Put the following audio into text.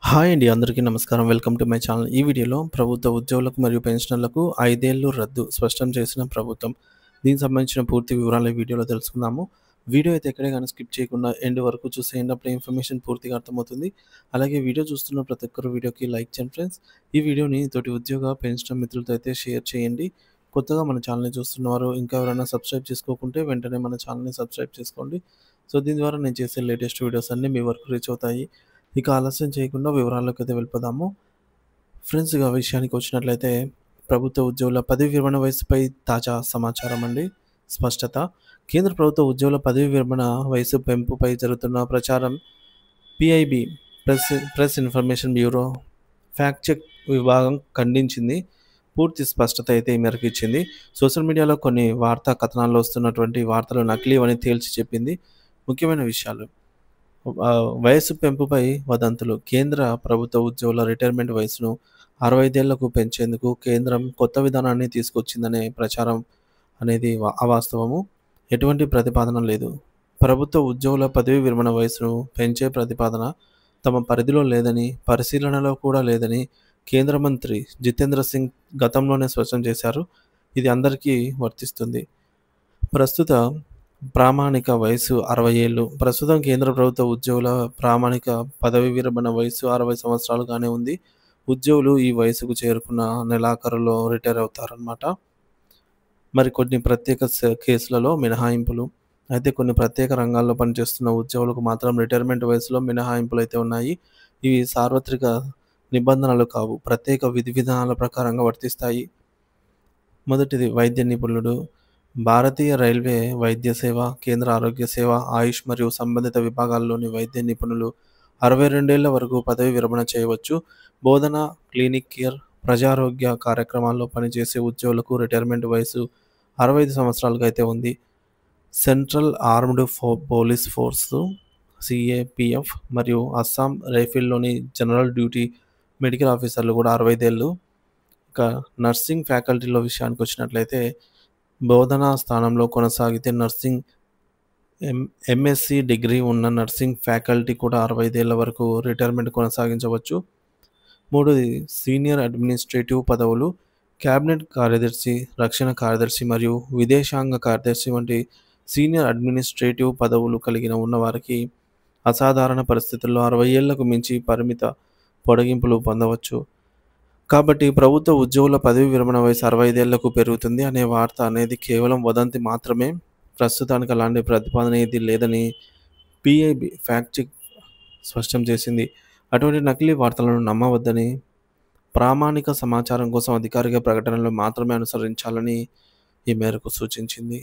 Hi అండి. అందరికీ నమస్కారం. Welcome to my channel. ఈ వీడియోలో ప్రభుత్వ ఉద్యోగులకు మరియు పెన్షనర్లకు 5 ఏళ్లు రద్దు స్పష్టం చేసిన ప్రభుత్వం. దీనికి సంబంధించిన పూర్తి వివరాలు ఈ వీడియోలో తెలుసుకుందాము. వీడియో అయితే ఎక్కడే గాని స్కిప్ చేయకుండా ఎండ్ వరకు చూసేయండి. అప్పుడే ఇన్ఫర్మేషన్ పూర్తిగా అర్థమవుతుంది. అలాగే వీడియో చూస్తున్న ప్రతి ఒక్కరు వీడియోకి లైక్ చేయండి ఫ్రెండ్స్. ఈ వీడియోని తోటి ఉద్యోగ, పెన్షనర్ మిత్రులతో అయితే షేర్ చేయండి. కొత్తగా మన ఛానల్‌ని చూస్తున్నవారు ఇంకా ఎవరైనా సబ్స్క్రైబ్ చేసుకోకుంటే వెంటనే మన ఛానల్‌ని సబ్స్క్రైబ్ చేసుకోండి. సో, దీని ద్వారా నేను చేసే లేటెస్ట్ వీడియోస్ అన్నీ మీ వరకు రీచ్ అవుతాయి. ఇక ఆలస్యం చేయకుండా వివరాల్లోకైతే వెళ్ళిపోదాము. ఫ్రెండ్స్, ఇక విషయానికి వచ్చినట్లయితే ప్రభుత్వ ఉద్యోగుల పదవి విరమణ వయసుపై తాజా సమాచారం అండి. స్పష్టత. కేంద్ర ప్రభుత్వ ఉద్యోగుల పదవి విరమణ వయసు పెంపుపై జరుగుతున్న ప్రచారం PIB press information bureau fact check విభాగం ఖండించింది. పూర్తి స్పష్టత అయితే ఈ మేరకు ఇచ్చింది. సోషల్ మీడియాలో కొన్ని వార్తా కథనాల్లో వస్తున్నటువంటి వార్తలు నకిలీవని తేల్చి చెప్పింది. ముఖ్యమైన విషయాలు. వయస్సు పెంపుపై వదంతులు. కేంద్ర ప్రభుత్వ ఉద్యోగుల రిటైర్మెంట్ వయసును 65 ఏళ్లకు పెంచేందుకు కేంద్రం కొత్త విధానాన్ని తీసుకొచ్చిందనే ప్రచారం అనేది అవాస్తవము. ఎటువంటి ప్రతిపాదన లేదు. ప్రభుత్వ ఉద్యోగుల పదవీ విరమణ వయసును పెంచే ప్రతిపాదన తమ పరిధిలో లేదని, పరిశీలనలో కూడా లేదని కేంద్ర మంత్రి జితేంద్ర సింగ్ గతంలోనే స్పష్టం చేశారు. ఇది అందరికీ వర్తిస్తుంది. ప్రస్తుత ప్రామాణిక వయసు 60 ఏళ్ళు. ప్రస్తుతం కేంద్ర ప్రభుత్వ ఉద్యోగుల ప్రామాణిక పదవీ విరమణ వయసు 60 సంవత్సరాలుగానే ఉంది. ఉద్యోగులు ఈ వయసుకు చేరుకున్న నెలాఖరులో రిటైర్ అవుతారనమాట. మరి కొన్ని ప్రత్యేక కేసులలో మినహాయింపులు. అయితే కొన్ని ప్రత్యేక రంగాల్లో పనిచేస్తున్న ఉద్యోగులకు మాత్రం రిటైర్మెంట్ వయసులో మినహాయింపులు అయితే ఉన్నాయి. ఇవి సార్వత్రిక నిబంధనలు కావు. ప్రత్యేక విధి విధానాల ప్రకారంగా వర్తిస్తాయి. మొదటిది వైద్య నిపుణుడు. భారతీయ రైల్వే వైద్య సేవ, కేంద్ర ఆరోగ్య సేవ, ఆయుష్ మరియు సంబంధిత విభాగాల్లోని వైద్య నిపుణులు 62 ఏళ్ల వరకు పదవి విరమణ చేయవచ్చు. బోధన, క్లినిక్ కేర్, ప్రజారోగ్య కార్యక్రమాల్లో పనిచేసే ఉద్యోగులకు రిటైర్మెంట్ వయసు 65 సంవత్సరాలుగా అయితే ఉంది. Central armed police force CAPF మరియు అస్సాం రైఫిల్లోని జనరల్ డ్యూటీ మెడికల్ ఆఫీసర్లు కూడా 65 ఏళ్ళు. ఇక నర్సింగ్ ఫ్యాకల్టీలో విషయానికి వచ్చినట్లయితే బోధనా స్థానంలో కొనసాగితే నర్సింగ్ ఎంఎస్సి డిగ్రీ ఉన్న నర్సింగ్ ఫ్యాకల్టీ కూడా 65 ఏళ్ల వరకు రిటైర్మెంట్ కొనసాగించవచ్చు. మూడోది సీనియర్ అడ్మినిస్ట్రేటివ్ పదవులు. క్యాబినెట్ కార్యదర్శి, రక్షణ కార్యదర్శి మరియు విదేశాంగ కార్యదర్శి వంటి సీనియర్ అడ్మినిస్ట్రేటివ్ పదవులు కలిగిన ఉన్నవారికి అసాధారణ పరిస్థితుల్లో 60 ఏళ్లకు మించి పరిమిత పొడిగింపులు పొందవచ్చు. కాబట్టి ప్రభుత్వ ఉద్యోగుల పదవీ విరమణ వయసు 65 ఏళ్లకు పెరుగుతుంది అనే వార్త అనేది కేవలం వదంతి మాత్రమే. ప్రస్తుతానికి అలాంటి ప్రతిపాదన ఏదీ లేదని పిఐబి ఫ్యాక్ట్ చెక్ స్పష్టం చేసింది. అటువంటి నకిలీ వార్తలను నమ్మవద్దని, ప్రామాణిక సమాచారం కోసం అధికారిక ప్రకటనలు మాత్రమే అనుసరించాలని ఈ మేరకు సూచించింది.